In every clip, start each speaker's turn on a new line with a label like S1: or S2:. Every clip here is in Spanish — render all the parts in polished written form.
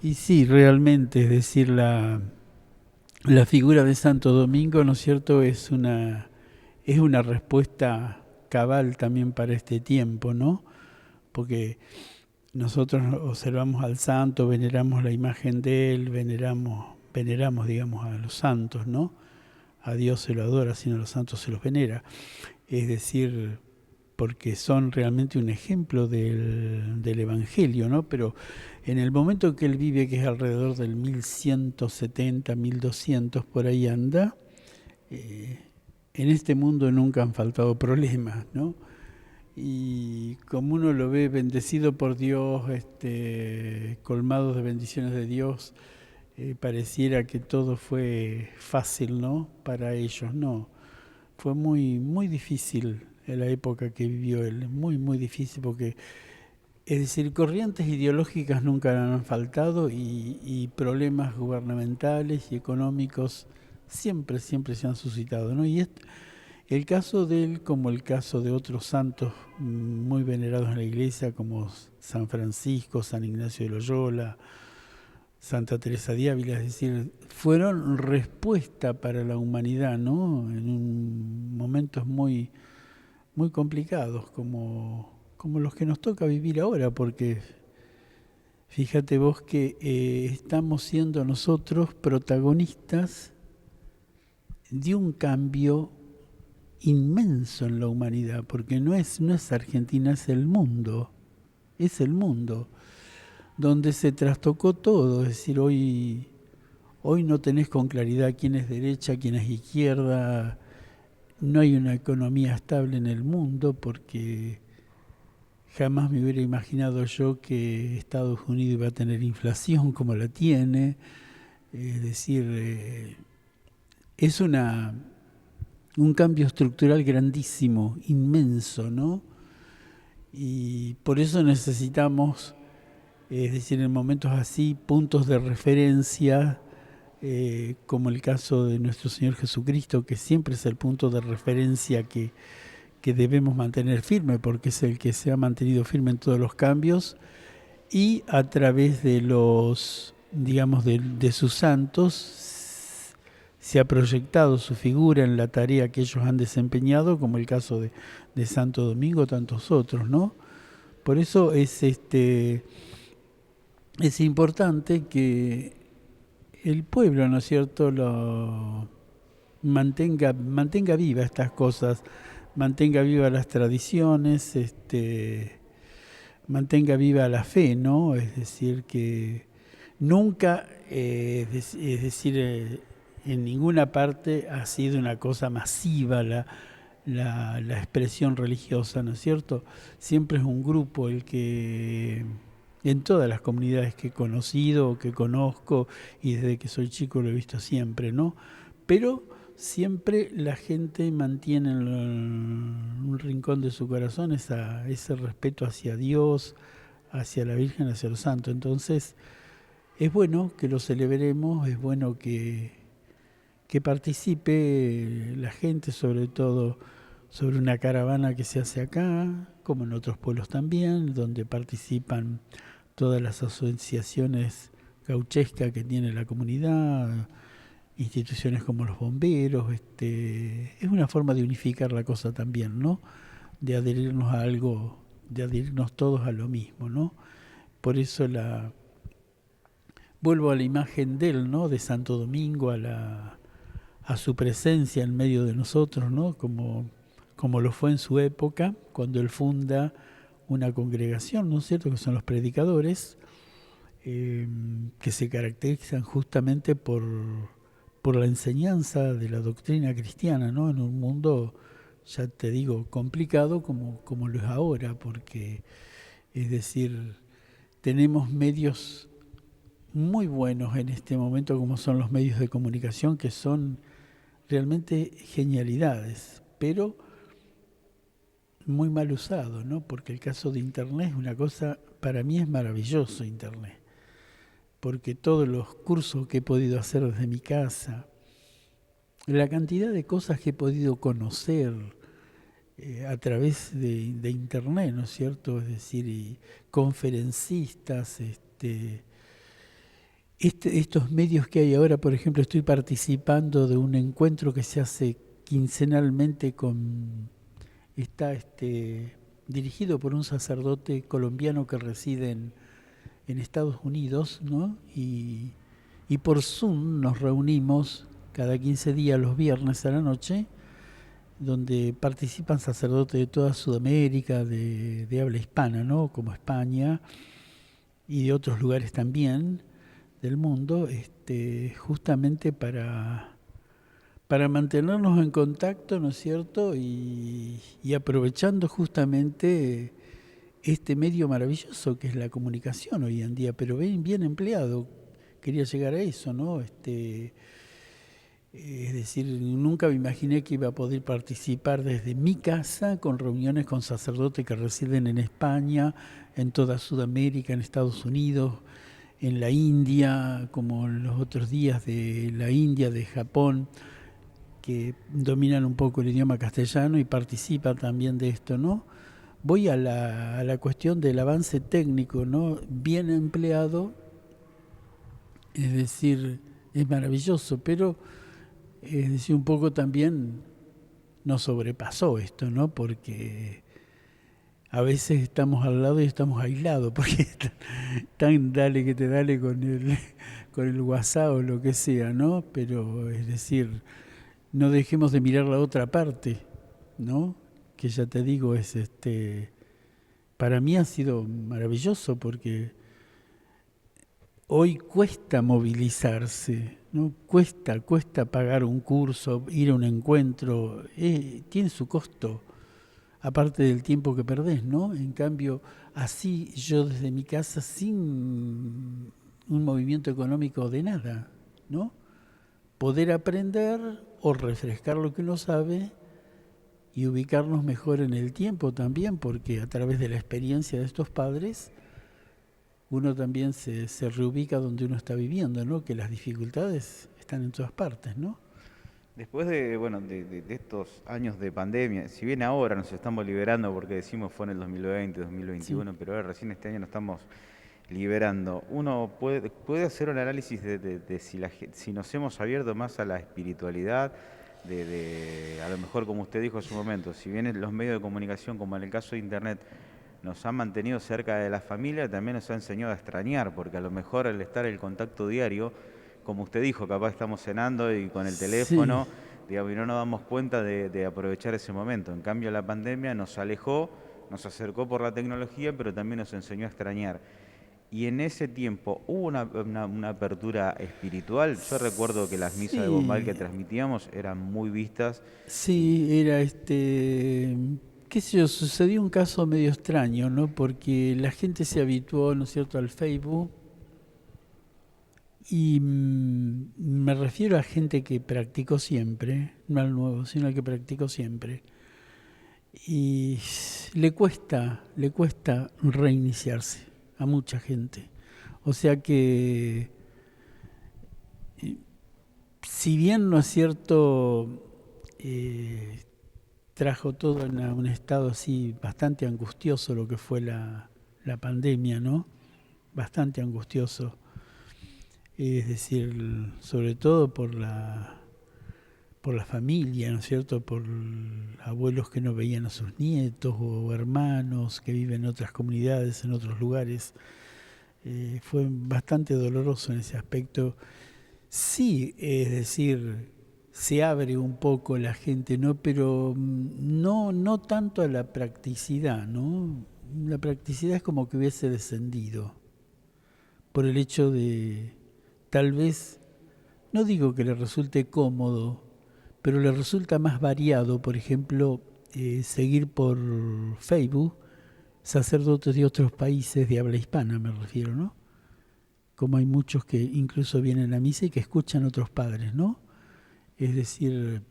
S1: Y sí, realmente, es decir, la figura de Santo Domingo, ¿no es cierto?, es una respuesta cabal también para este tiempo, ¿no? Porque nosotros observamos al santo, veneramos la imagen de él, veneramos, digamos, a los santos, ¿no? A Dios se lo adora, sino a los santos se los venera. Es decir, porque son realmente un ejemplo del Evangelio, ¿no? Pero en el momento que él vive, que es alrededor del 1170, 1200, por ahí anda, eh, en este mundo nunca han faltado problemas, ¿no? Y como uno lo ve bendecido por Dios, colmado de bendiciones de Dios, pareciera que todo fue fácil, ¿no? Para ellos, no. Fue muy, muy difícil en la época que vivió él, muy, muy difícil porque, es decir, corrientes ideológicas nunca han faltado y problemas gubernamentales y económicos siempre, siempre se han suscitado, ¿no? El caso de él, como el caso de otros santos muy venerados en la iglesia, como San Francisco, San Ignacio de Loyola, Santa Teresa de Ávila, es decir, fueron respuesta para la humanidad, ¿no? En momentos muy, muy complicados, como los que nos toca vivir ahora, porque fíjate vos que estamos siendo nosotros protagonistas de un cambio inmenso en la humanidad, porque no es Argentina, es el mundo, donde se trastocó todo, es decir, hoy no tenés con claridad quién es derecha, quién es izquierda, no hay una economía estable en el mundo, porque jamás me hubiera imaginado yo que Estados Unidos iba a tener inflación como la tiene, es decir, es un cambio estructural grandísimo, inmenso, ¿no? Y por eso necesitamos, es decir, en momentos así, puntos de referencia, como el caso de nuestro Señor Jesucristo, que siempre es el punto de referencia que debemos mantener firme, porque es el que se ha mantenido firme en todos los cambios, y a través de los, digamos, de sus santos, se ha proyectado su figura en la tarea que ellos han desempeñado, como el caso de Santo Domingo, tantos otros, ¿no? Por eso es importante que el pueblo, ¿no es cierto?, mantenga viva estas cosas, mantenga viva las tradiciones, mantenga viva la fe, ¿no? Es decir, que nunca, es decir, en ninguna parte ha sido una cosa masiva la expresión religiosa, ¿no es cierto? Siempre es un grupo el que, en todas las comunidades que he conocido, que conozco, y desde que soy chico lo he visto siempre, ¿no? Pero siempre la gente mantiene en un rincón de su corazón ese respeto hacia Dios, hacia la Virgen, hacia los santos. Entonces, es bueno que lo celebremos, es bueno que participe la gente, sobre todo sobre una caravana que se hace acá, como en otros pueblos también, donde participan todas las asociaciones gauchescas que tiene la comunidad, instituciones como los bomberos, es una forma de unificar la cosa también, ¿no? De adherirnos a algo, de adherirnos todos a lo mismo, ¿no? Por eso vuelvo a la imagen de él, ¿no? De Santo Domingo, a su presencia en medio de nosotros, ¿no? Como lo fue en su época, cuando él funda una congregación, ¿no es cierto?, que son los predicadores, que se caracterizan justamente por la enseñanza de la doctrina cristiana, ¿no? En un mundo, ya te digo, complicado como lo es ahora, porque, es decir, tenemos medios muy buenos en este momento, como son los medios de comunicación, que son realmente genialidades, pero muy mal usado, ¿no? Porque el caso de Internet es una cosa, para mí es maravilloso Internet, porque todos los cursos que he podido hacer desde mi casa, la cantidad de cosas que he podido conocer a través de Internet, ¿no es cierto? Es decir, y conferencistas, estos medios que hay ahora, por ejemplo, estoy participando de un encuentro que se hace quincenalmente está dirigido por un sacerdote colombiano que reside en Estados Unidos, ¿no? Y por Zoom nos reunimos cada 15 días los viernes a la noche, donde participan sacerdotes de toda Sudamérica, de habla hispana, ¿no? Como España y de otros lugares también del mundo, justamente para mantenernos en contacto, ¿no es cierto? Y aprovechando justamente este medio maravilloso que es la comunicación hoy en día, pero bien empleado. Quería llegar a eso, ¿no? Es decir, nunca me imaginé que iba a poder participar desde mi casa con reuniones con sacerdotes que residen en España, en toda Sudamérica, en Estados Unidos, en la India, como los otros días de la India, de Japón, que dominan un poco el idioma castellano y participan también de esto, ¿no? Voy a la cuestión del avance técnico, ¿no? Bien empleado, es decir, es maravilloso, pero es decir, un poco también nos sobrepasó esto, ¿no? Porque a veces estamos al lado y estamos aislados, porque tan dale que te dale con el WhatsApp o lo que sea, ¿no? Pero es decir, no dejemos de mirar la otra parte, ¿no? Que ya te digo, para mí ha sido maravilloso porque hoy cuesta movilizarse, ¿no? Cuesta pagar un curso, ir a un encuentro, tiene su costo, aparte del tiempo que perdés, ¿no? En cambio, así yo desde mi casa, sin un movimiento económico de nada, ¿no? Poder aprender o refrescar lo que uno sabe y ubicarnos mejor en el tiempo también, porque a través de la experiencia de estos padres, uno también se reubica donde uno está viviendo, ¿no? Que las dificultades están en todas partes, ¿no?
S2: Después de, bueno, de estos años de pandemia, si bien ahora nos estamos liberando, porque decimos fue en el 2020,
S1: Sí,
S2: 2021, pero ahora recién este año nos estamos liberando, uno puede hacer un análisis de si, si nos hemos abierto más a la espiritualidad, a lo mejor como usted dijo hace un momento, si bien los medios de comunicación, como en el caso de Internet, nos han mantenido cerca de la familia, también nos ha enseñado a extrañar, porque a lo mejor al estar en el contacto diario, como usted dijo, capaz estamos cenando y con el
S1: sí,
S2: teléfono, digamos, y no nos damos cuenta de aprovechar ese momento. En cambio, la pandemia nos alejó, nos acercó por la tecnología, pero también nos enseñó a extrañar. Y en ese tiempo hubo una apertura espiritual. Yo recuerdo que las misas de Bombal que
S1: sí,
S2: transmitíamos eran muy vistas.
S1: sí, era qué sé yo, sucedió un caso medio extraño, ¿no? Porque la gente se habituó, ¿no es cierto?, al Facebook y me refiero a gente que practicó siempre, no al nuevo, sino al que practicó siempre. Y le cuesta reiniciarse a mucha gente. O sea que, eh, si bien no es cierto, eh, trajo todo en un estado así bastante angustioso lo que fue la pandemia, ¿no? Bastante angustioso. Es decir, sobre todo por la familia, ¿no es cierto? Por abuelos que no veían a sus nietos o hermanos que viven en otras comunidades, en otros lugares. Fue bastante doloroso en ese aspecto. Sí, es decir, se abre un poco la gente, ¿no? Pero no tanto a la practicidad, ¿no? La practicidad es como que hubiese descendido por el hecho de, tal vez, no digo que le resulte cómodo, pero le resulta más variado, por ejemplo, seguir por Facebook sacerdotes de otros países de habla hispana, me refiero, ¿no? Como hay muchos que incluso vienen a misa y que escuchan otros padres, ¿no? Es decir,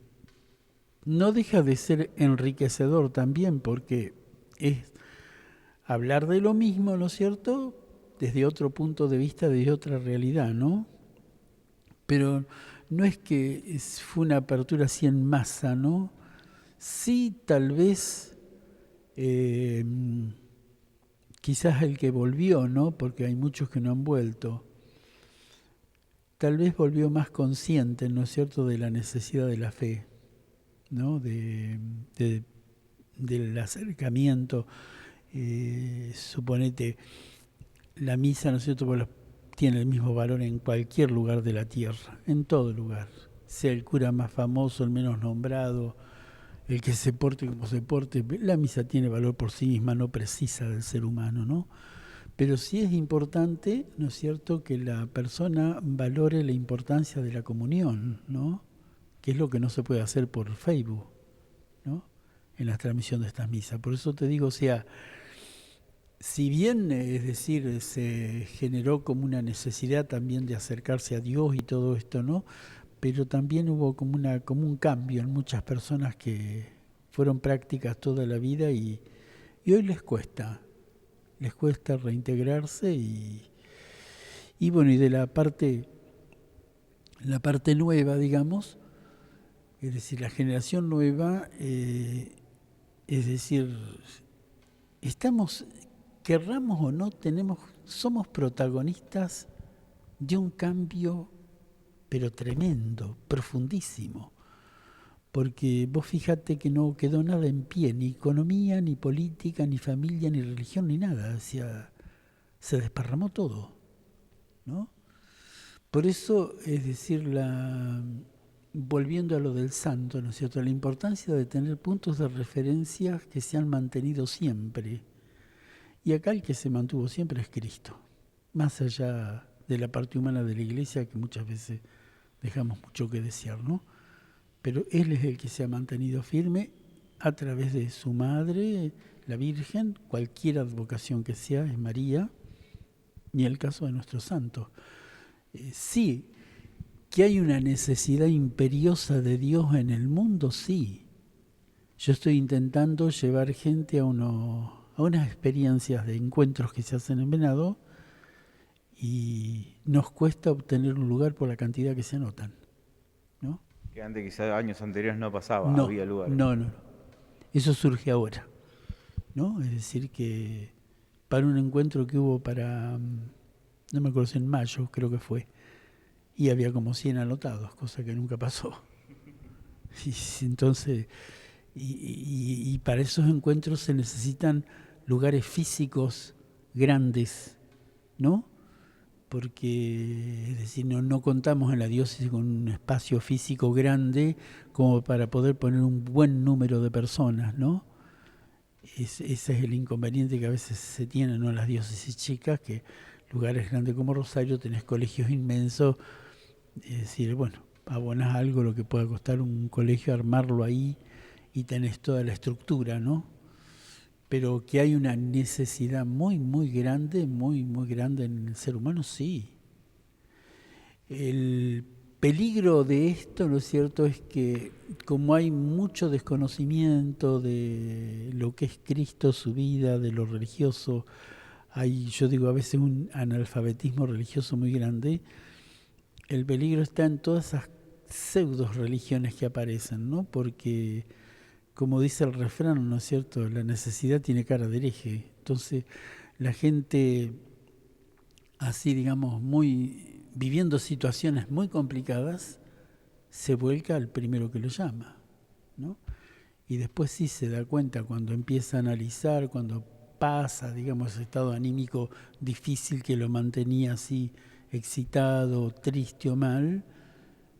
S1: no deja de ser enriquecedor también porque es hablar de lo mismo, ¿no es cierto? Desde otro punto de vista, desde otra realidad, ¿no? Pero no es que fue una apertura así en masa, ¿no? Sí, tal vez, eh, quizás el que volvió, ¿no? Porque hay muchos que no han vuelto. tal vez volvió más consciente, ¿no es cierto?, de la necesidad de la fe, ¿no? Del acercamiento. Suponete, la misa, ¿no es cierto?, tiene el mismo valor en cualquier lugar de la tierra, en todo lugar, sea el cura más famoso, el menos nombrado, el que se porte como se porte, la misa tiene valor por sí misma, no precisa del ser humano, ¿no? Pero sí es importante, ¿no es cierto?, que la persona valore la importancia de la comunión, ¿no? Que es lo que no se puede hacer por Facebook, ¿no?, en la transmisión de estas misas. Por eso te digo, o sea, si bien, es decir, se generó como una necesidad también de acercarse a Dios y todo esto, ¿no?, pero también hubo como un cambio en muchas personas que fueron prácticas toda la vida y hoy les cuesta reintegrarse y bueno, y de la parte nueva, digamos, es decir, la generación nueva, es decir, estamos, querramos o no, somos protagonistas de un cambio, pero tremendo, profundísimo. Porque vos fíjate que no quedó nada en pie, ni economía, ni política, ni familia, ni religión, ni nada. O sea, se desparramó todo, ¿no? Por eso, es decir, volviendo a lo del santo, ¿no es cierto?, la importancia de tener puntos de referencia que se han mantenido siempre. Y acá el que se mantuvo siempre es Cristo, más allá de la parte humana de la Iglesia, que muchas veces dejamos mucho que desear, ¿no? Pero Él es el que se ha mantenido firme a través de su madre, la Virgen, cualquier advocación que sea, es María, y el caso de nuestros santos. Sí, que hay una necesidad imperiosa de Dios en el mundo, sí. Yo estoy intentando llevar gente a unas experiencias de encuentros que se hacen en Venado y nos cuesta obtener un lugar por la cantidad que se anotan, ¿no?
S2: Que antes, quizás años anteriores, no pasaba,
S1: No,
S2: había lugares.
S1: no. Eso surge ahora, ¿no? Es decir que para un encuentro que hubo no me acuerdo si en mayo, creo que fue, y había como 100 anotados, cosa que nunca pasó. Y entonces, y para esos encuentros se necesitan lugares físicos grandes, ¿no? Porque, es decir, no contamos en la diócesis con un espacio físico grande como para poder poner un buen número de personas, ¿no? Ese es el inconveniente que a veces se tiene, ¿no?, en las diócesis chicas, que lugares grandes como Rosario tenés colegios inmensos, es decir, bueno, abonás algo lo que pueda costar un colegio, armarlo ahí y tenés toda la estructura, ¿no? Pero que hay una necesidad muy grande, muy grande en el ser humano, sí. El peligro de esto, ¿no es cierto?, es que como hay mucho desconocimiento de lo que es Cristo, su vida, de lo religioso, hay, yo digo, a veces un analfabetismo religioso muy grande. El peligro está en todas esas pseudo religiones que aparecen, ¿no? Porque, como dice el refrán, ¿no es cierto?, la necesidad tiene cara de hereje. Entonces, la gente así, digamos, viviendo situaciones muy complicadas, se vuelca al primero que lo llama, ¿no? Y después sí se da cuenta cuando empieza a analizar, cuando pasa, digamos, ese estado anímico difícil que lo mantenía así excitado, triste o mal,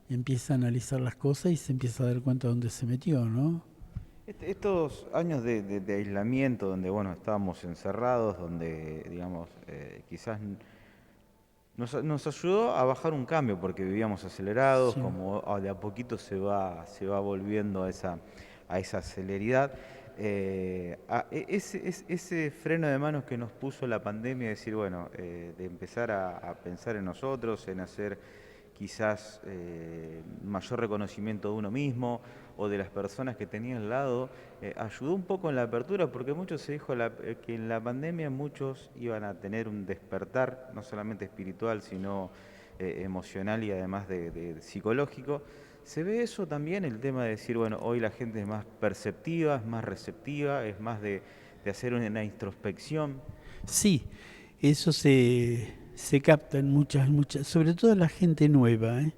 S1: empieza a analizar las cosas y se empieza a dar cuenta de dónde se metió, ¿no?
S2: Estos años de aislamiento, donde bueno, estábamos encerrados, donde digamos, quizás nos ayudó a bajar un cambio, porque vivíamos acelerados,
S1: Sí.
S2: como de a poquito se va volviendo a esa celeridad. Ese freno de manos que nos puso la pandemia, decir, bueno, de empezar a pensar en nosotros, en hacer quizás mayor reconocimiento de uno mismo o de las personas que tenía al lado, ayudó un poco en la apertura, porque mucho se dijo que en la pandemia muchos iban a tener un despertar, no solamente espiritual, sino emocional y además de psicológico. ¿Se ve eso también, el tema de decir, bueno, hoy la gente es más perceptiva, es más receptiva, es más de hacer una introspección?
S1: Sí, eso se se captan muchas, sobre todo la gente nueva, ¿eh?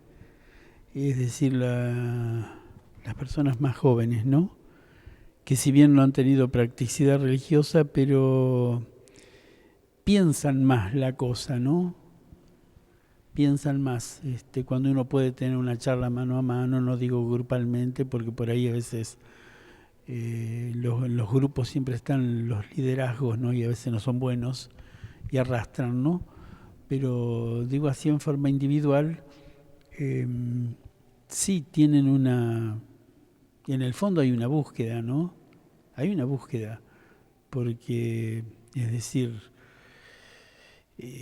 S1: Es decir, las personas más jóvenes, ¿no? Que si bien no han tenido practicidad religiosa, pero piensan más la cosa, ¿no? Piensan más, cuando uno puede tener una charla mano a mano, no digo grupalmente, porque por ahí a veces los grupos siempre están los liderazgos, ¿no? Y a veces no son buenos y arrastran, ¿no? Pero digo así en forma individual, eh, sí tienen en el fondo hay una búsqueda, ¿no? Hay una búsqueda, porque, es decir,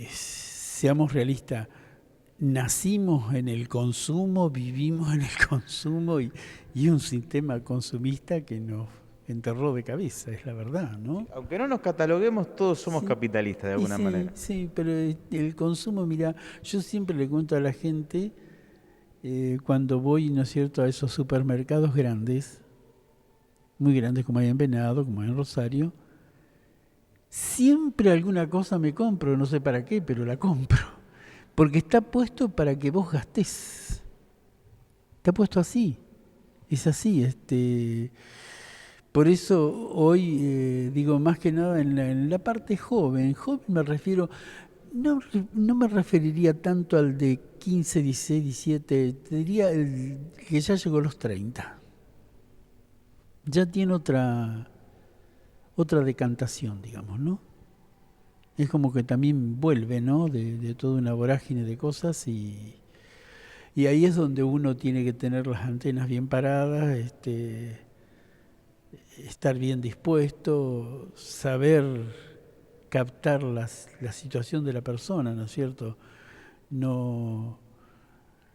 S1: seamos realistas, nacimos en el consumo, vivimos en el consumo y un sistema consumista que nos enterró de cabeza, es la verdad, ¿no?
S2: Aunque no nos cataloguemos, todos somos
S1: Sí,
S2: capitalistas de
S1: y
S2: alguna
S1: sí,
S2: manera.
S1: sí, pero el consumo, mira, yo siempre le cuento a la gente, cuando voy, ¿no es cierto?, a esos supermercados grandes, muy grandes como hay en Venado, como hay en Rosario, siempre alguna cosa me compro, no sé para qué, pero la compro. Porque está puesto para que vos gastés. Está puesto así. Es así. Por eso hoy, digo, más que nada en la parte joven. Joven me refiero, no me referiría tanto al de 15, 16, 17, te diría el que ya llegó a los 30. Ya tiene otra decantación, digamos, ¿no? Es como que también vuelve, ¿no? De toda una vorágine de cosas y ahí es donde uno tiene que tener las antenas bien paradas, estar bien dispuesto, saber captar la situación de la persona, ¿no es cierto? No,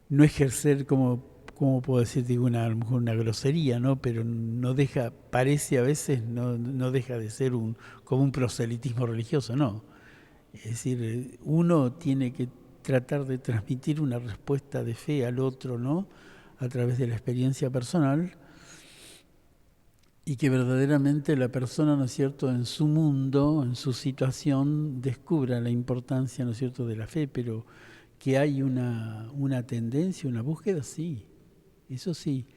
S1: no ejercer como puedo decir, digo, a lo mejor una grosería, ¿no? Pero no deja, parece a veces, no deja de ser como un proselitismo religioso, no. Es decir, uno tiene que tratar de transmitir una respuesta de fe al otro, ¿no? A través de la experiencia personal y que verdaderamente la persona, ¿no es cierto?, en su mundo, en su situación, descubra la importancia, ¿no es cierto?, de la fe, pero que hay una tendencia, una búsqueda, sí, eso sí.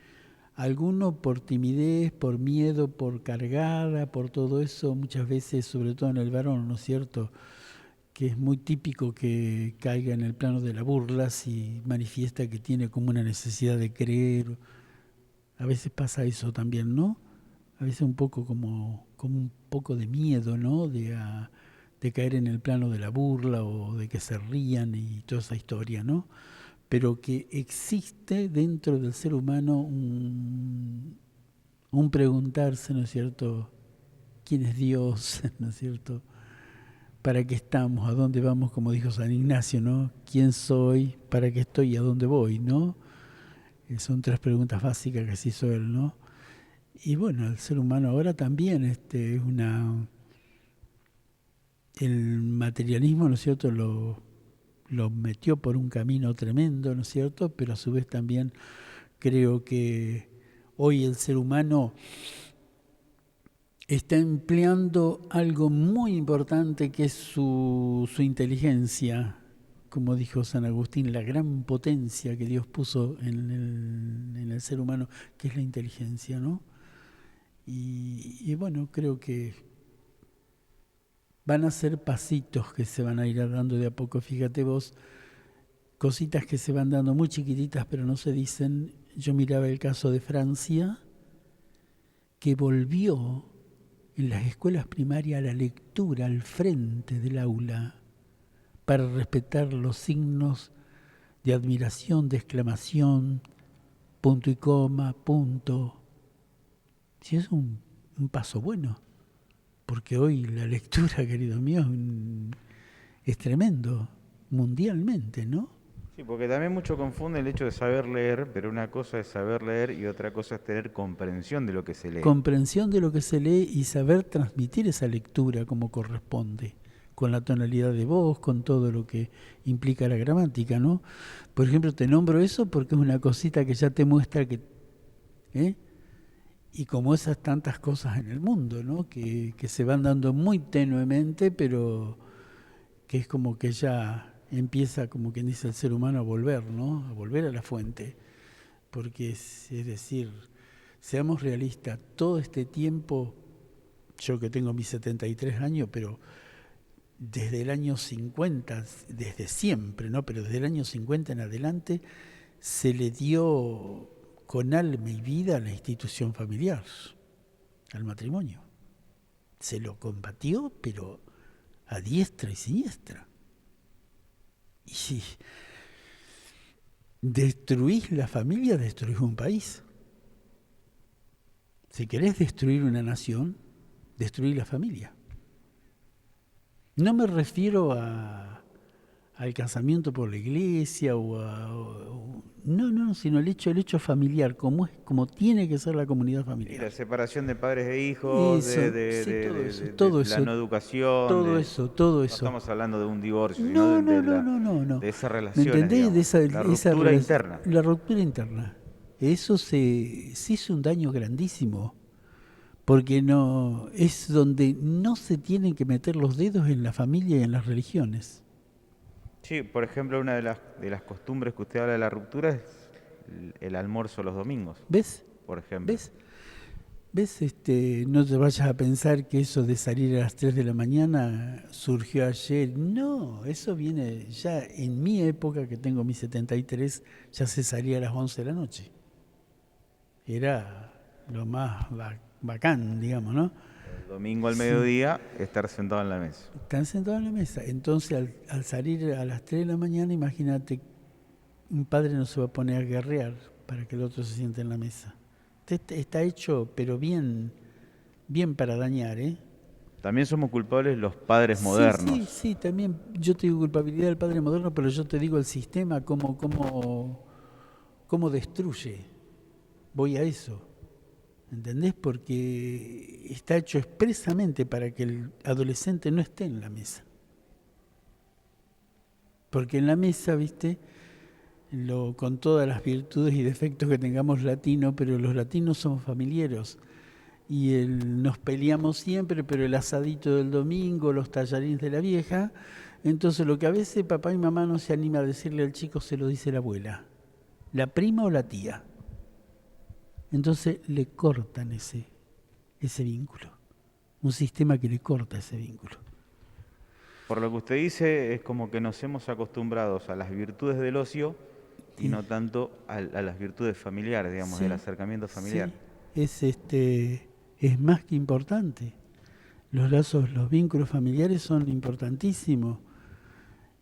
S1: Alguno por timidez, por miedo, por cargada, por todo eso, muchas veces, sobre todo en el varón, ¿no es cierto?, que es muy típico que caiga en el plano de la burla si manifiesta que tiene como una necesidad de creer. A veces pasa eso también, ¿no? A veces un poco como un poco de miedo, ¿no? De caer en el plano de la burla o de que se rían y toda esa historia, ¿no? Pero que existe dentro del ser humano un preguntarse, ¿no es cierto? ¿Quién es Dios? ¿No es cierto? ¿Para qué estamos? ¿A dónde vamos? Como dijo San Ignacio, ¿no? ¿Quién soy? ¿Para qué estoy? ¿Y a dónde voy? ¿No? Son tres preguntas básicas que se hizo él, ¿no? Y bueno, el ser humano ahora también es el materialismo, ¿no es cierto?, lo metió por un camino tremendo, ¿no es cierto? Pero a su vez también creo que hoy el ser humano está empleando algo muy importante que es su inteligencia, como dijo San Agustín, la gran potencia que Dios puso en el ser humano, que es la inteligencia, ¿no? Y bueno, creo que van a ser pasitos que se van a ir dando de a poco, fíjate vos, cositas que se van dando muy chiquititas pero no se dicen. Yo miraba el caso de Francia, que volvió en las escuelas primarias la lectura al frente del aula para respetar los signos de admiración, de exclamación, punto y coma, punto. Si es un paso bueno, porque hoy la lectura, querido mío, es tremendo, mundialmente, ¿no?
S2: Sí, porque también mucho confunde el hecho de saber leer, pero una cosa es saber leer y otra cosa es tener comprensión de lo que se lee.
S1: Comprensión de lo que se lee y saber transmitir esa lectura como corresponde, con la tonalidad de voz, con todo lo que implica la gramática, ¿no? Por ejemplo, te nombro eso porque es una cosita que ya te muestra que... ¿eh? Y como esas tantas cosas en el mundo, ¿no? Que se van dando muy tenuemente, pero que es como que ya empieza, como quien dice, el ser humano a volver, ¿no? A volver a la fuente. Porque es decir, seamos realistas, todo este tiempo, yo que tengo mis 73 años, pero desde el año 50, desde siempre, ¿no? Pero desde el año 50 en adelante, se le dio con alma y vida a la institución familiar, al matrimonio. Se lo combatió, pero a diestra y siniestra. Y si destruís la familia, destruís un país. Si querés destruir una nación, destruís la familia. No me refiero al casamiento por la iglesia no, sino el hecho familiar, como tiene que ser la comunidad
S2: Y
S1: familiar.
S2: la separación de padres e hijos,
S1: Eso, sí, todo
S2: la
S1: eso,
S2: no educación,
S1: todo
S2: no
S1: eso.
S2: estamos hablando de un divorcio, sino
S1: No.
S2: de esas
S1: ¿Me
S2: relaciones,
S1: entendés?
S2: digamos, la ruptura interna.
S1: La ruptura interna. Eso se hizo un daño grandísimo, porque no es donde no se tienen que meter los dedos en la familia y en las religiones.
S2: Sí, por ejemplo, una de las costumbres que usted habla de la ruptura es el almuerzo los domingos,
S1: ¿Ves?
S2: por ejemplo.
S1: ¿Ves? ¿Ves? No te vayas a pensar que eso de salir a las 3 de la mañana surgió ayer. No, eso viene ya en mi época, que tengo mis 73, ya se salía a las 11 de la noche. Era lo más bacán, digamos, ¿no?
S2: El domingo al
S1: Sí,
S2: mediodía, estar sentado en la mesa.
S1: están sentados en la mesa. Entonces, al salir a las 3 de la mañana, imagínate, un padre no se va a poner a guerrear para que el otro se siente en la mesa. Está hecho, pero bien, bien para dañar, ¿eh?
S2: También somos culpables los padres modernos.
S1: Sí, también yo te digo culpabilidad del padre moderno, pero yo te digo el sistema, cómo destruye. Voy a eso, ¿entendés? Porque está hecho expresamente para que el adolescente no esté en la mesa. Porque en la mesa, viste, con todas las virtudes y defectos que tengamos latinos, pero los latinos somos familiares. Y nos peleamos siempre, pero el asadito del domingo, los tallarines de la vieja. Entonces lo que a veces papá y mamá no se anima a decirle al chico, se lo dice la abuela, la prima o la tía. Entonces le cortan ese vínculo. Un sistema que le corta ese vínculo.
S2: Por lo que usted dice, es como que nos hemos acostumbrado a las virtudes del ocio y
S1: Sí,
S2: no tanto a las virtudes familiares, digamos, del
S1: sí,
S2: acercamiento familiar.
S1: sí. Es más que importante. Los lazos, los vínculos familiares son importantísimos.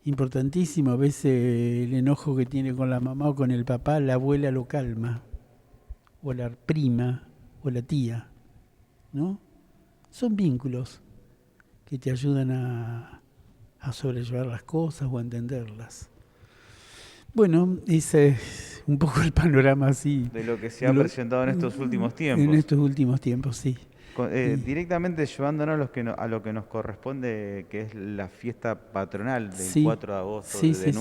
S1: Importantísimo, a veces el enojo que tiene con la mamá o con el papá, la abuela lo calma, o la prima, o la tía, ¿no? Son vínculos que te ayudan a sobrellevar las cosas o a entenderlas. Bueno, ese es un poco el panorama así,
S2: De lo que se
S1: de
S2: ha
S1: lo,
S2: presentado en estos últimos
S1: en
S2: tiempos.
S1: estos últimos tiempos, sí. Y,
S2: Directamente llevándonos a, a lo que nos corresponde, que es la fiesta patronal del
S1: sí,
S2: 4 de agosto
S1: sí, sí, sí,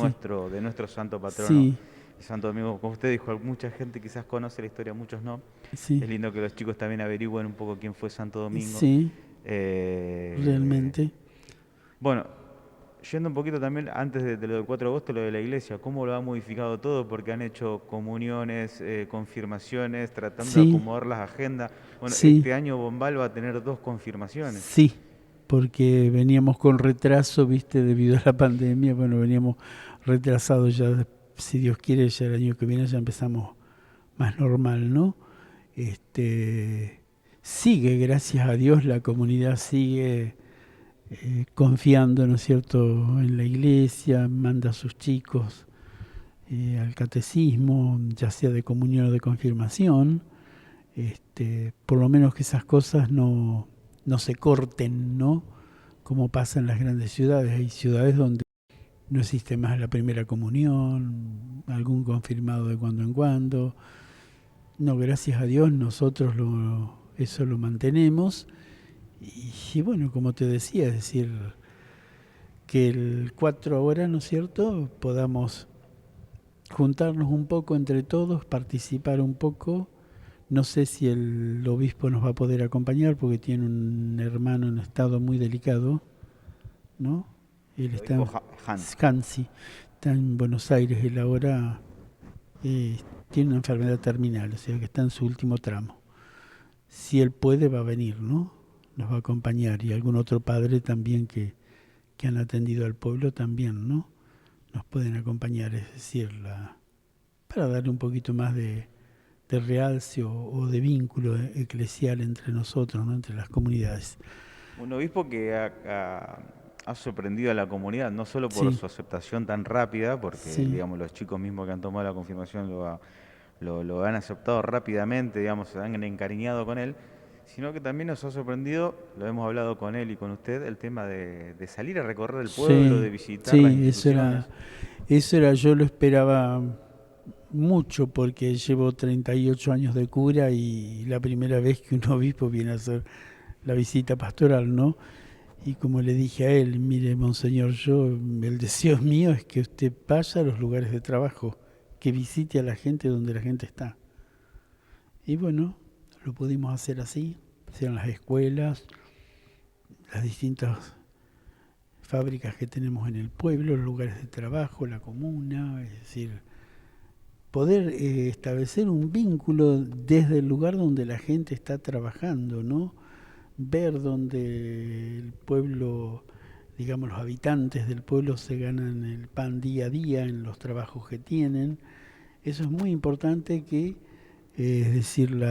S2: de nuestro santo patrono,
S1: sí,
S2: Santo Domingo. Como usted dijo, mucha gente quizás conoce la historia, muchos no.
S1: sí,
S2: Es lindo que los chicos también averigüen un poco quién fue Santo Domingo.
S1: sí,
S2: Eh,
S1: realmente.
S2: bueno, yendo un poquito también antes de lo del 4 de agosto, lo de la iglesia, cómo lo ha modificado todo, porque han hecho comuniones, confirmaciones, tratando de
S1: Sí,
S2: acomodar las agendas. Bueno,
S1: sí,
S2: este año Bombal va a tener 2 confirmaciones.
S1: sí, porque veníamos con retraso, viste, debido a la pandemia, bueno, veníamos retrasados ya, si Dios quiere, ya el año que viene ya empezamos más normal, ¿no? Este, sigue, gracias a Dios, la comunidad sigue confiando, ¿no es cierto?, en la iglesia, manda a sus chicos al catecismo, ya sea de comunión o de confirmación, por lo menos que esas cosas no se corten, ¿no? Como pasa en las grandes ciudades. Hay ciudades donde no existe más la primera comunión, algún confirmado de cuando en cuando. No, gracias a Dios nosotros eso lo mantenemos. Y bueno, como te decía, es decir, que el 4 ahora, ¿no es cierto?, podamos juntarnos un poco entre todos, participar un poco. No sé si el obispo nos va a poder acompañar porque tiene un hermano en estado muy delicado, ¿no? Él
S2: El
S1: está,
S2: obispo Hans.
S1: Hansi, está en Buenos Aires, él ahora tiene una enfermedad terminal, o sea que está en su último tramo. Si él puede, va a venir, ¿no? Nos va a acompañar. Y algún otro padre también que han atendido al pueblo también, ¿no? Nos pueden acompañar, es decir, para darle un poquito más de realce o de vínculo eclesial entre nosotros, ¿no? Entre las comunidades.
S2: Un obispo que ha sorprendido a la comunidad, no solo por
S1: Sí,
S2: su aceptación tan rápida, porque
S1: sí,
S2: digamos los chicos mismos que han tomado la confirmación lo han aceptado rápidamente, digamos, se han encariñado con él, sino que también nos ha sorprendido, lo hemos hablado con él y con usted, el tema de salir a recorrer el pueblo, de
S1: sí,
S2: visitar las
S1: sí,
S2: instituciones.
S1: yo lo esperaba mucho porque llevo 38 años de cura y la primera vez que un obispo viene a hacer la visita pastoral, ¿no? Y como le dije a él, mire, monseñor, el deseo mío es que usted vaya a los lugares de trabajo, que visite a la gente donde la gente está. Y bueno, lo pudimos hacer así, sean las escuelas, las distintas fábricas que tenemos en el pueblo, los lugares de trabajo, la comuna, es decir, poder establecer un vínculo desde el lugar donde la gente está trabajando, ¿no? Ver donde el pueblo, digamos los habitantes del pueblo se ganan el pan día a día en los trabajos que tienen. Eso es muy importante es decir,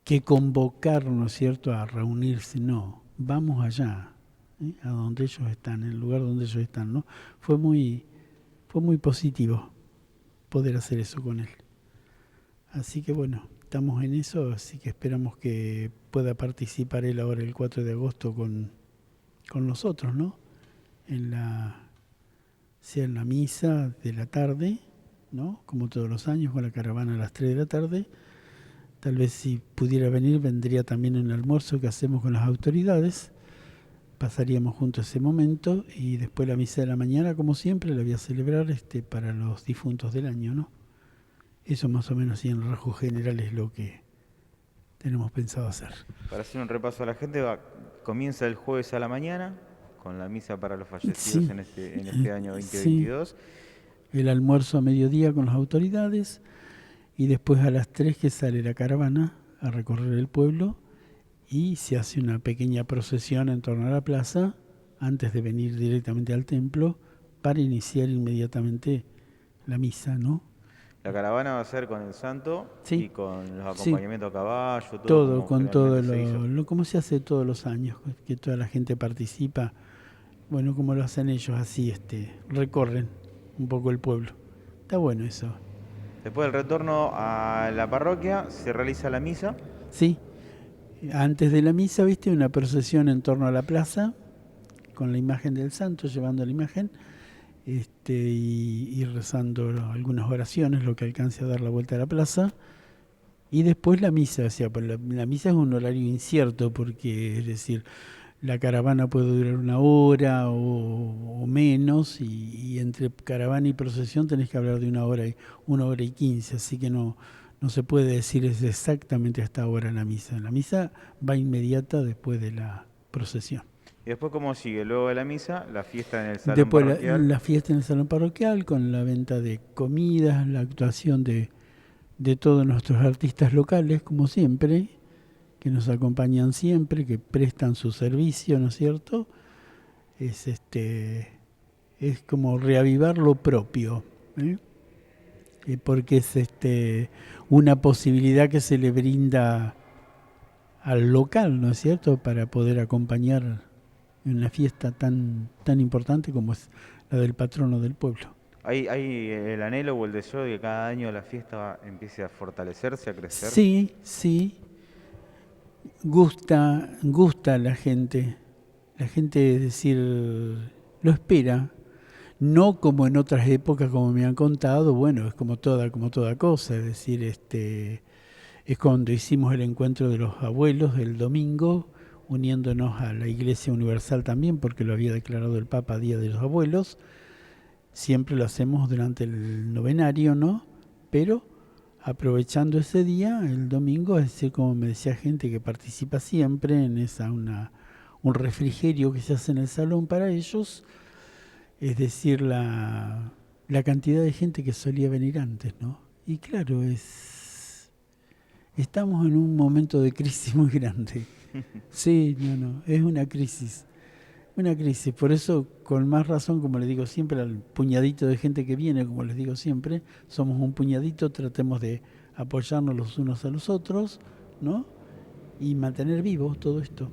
S1: que convocar, ¿no es cierto?, a reunirse, no, vamos allá, a donde ellos están, en el lugar donde ellos están, ¿no? Fue muy positivo poder hacer eso con él. Así que bueno, estamos en eso, así que esperamos que pueda participar él ahora el 4 de agosto con nosotros, ¿no? En sea en la misa de la tarde, ¿no? Como todos los años, con la caravana a las 3 de la tarde. Tal vez si pudiera venir, vendría también en el almuerzo que hacemos con las autoridades. Pasaríamos juntos ese momento y después la misa de la mañana, como siempre, la voy a celebrar para los difuntos del año, ¿no? Eso más o menos y en rasgos generales es lo que tenemos pensado hacer.
S2: Para hacer un repaso a la gente, comienza el jueves a la mañana con la misa para los fallecidos
S1: Sí,
S2: en este año
S1: sí,
S2: 2022.
S1: el almuerzo a mediodía con las autoridades y después a las 3 que sale la caravana a recorrer el pueblo y se hace una pequeña procesión en torno a la plaza antes de venir directamente al templo para iniciar inmediatamente la misa, ¿no?
S2: La caravana va a ser con el santo
S1: Sí,
S2: y con los
S1: sí,
S2: acompañamientos a caballo, todo
S1: todo,
S2: como
S1: con todo
S2: generalmente se hizo.
S1: como se hace todos los años, que toda la gente participa, bueno, como lo hacen ellos así, recorren un poco el pueblo. Está bueno eso.
S2: Después del retorno a la parroquia se realiza la misa.
S1: Sí, antes de la misa, viste, una procesión en torno a la plaza, con la imagen del santo, llevando la imagen, y rezando algunas oraciones, lo que alcance a dar la vuelta a la plaza. Y después la misa, o sea, pues la misa es un horario incierto, porque, es decir, la caravana puede durar una hora o menos, y entre caravana y procesión tenés que hablar de una hora y 15, así que no se puede decir es exactamente hasta ahora la misa. La misa va inmediata después de la procesión.
S2: Y después, ¿cómo sigue? Luego de la misa, la fiesta en el salón
S1: Después
S2: parroquial.
S1: la fiesta en el salón parroquial con la venta de comidas, la actuación de todos nuestros artistas locales, como siempre, que nos acompañan siempre, que prestan su servicio, ¿no es cierto? Es es como reavivar lo propio, ¿eh? Porque es una posibilidad que se le brinda al local, ¿no es cierto?, para poder acompañar en una fiesta tan importante como es la del patrono del pueblo.
S2: ¿Hay el anhelo o el deseo de que cada año la fiesta empiece a fortalecerse, a crecer?
S1: Sí, sí, gusta a la gente, es decir, lo espera. No como en otras épocas, como me han contado, bueno, es como toda cosa, es decir, es cuando hicimos el encuentro de los abuelos el domingo, uniéndonos a la Iglesia Universal también, porque lo había declarado el Papa Día de los Abuelos. Siempre lo hacemos durante el novenario, ¿no? Pero aprovechando ese día, el domingo, es decir, como me decía gente que participa siempre en esa un refrigerio que se hace en el salón para ellos, es decir, la cantidad de gente que solía venir antes, ¿no? Y claro, estamos en un momento de crisis muy grande. Sí, no, es una crisis. Una crisis, por eso con más razón, como les digo siempre, al puñadito de gente que viene, como les digo siempre, somos un puñadito, tratemos de apoyarnos los unos a los otros, ¿no? Y mantener vivo todo esto.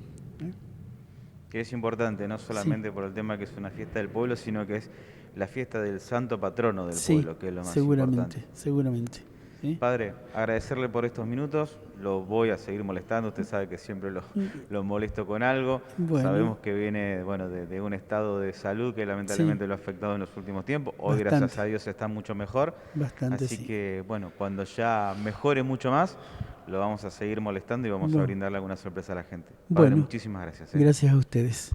S2: Que es importante, no solamente por el tema que es una fiesta del pueblo, sino que es la fiesta del santo patrono del pueblo, que es lo más importante.
S1: Seguramente. ¿Sí?
S2: Padre, agradecerle por estos minutos, lo voy a seguir molestando, usted sabe que siempre lo molesto con algo, sabemos que viene de un estado de salud que lamentablemente lo ha afectado en los últimos tiempos, hoy gracias a Dios está mucho mejor, así que cuando ya mejore mucho más, lo vamos a seguir molestando y vamos a brindarle alguna sorpresa a la gente. Padre, muchísimas gracias.
S1: Gracias a ustedes.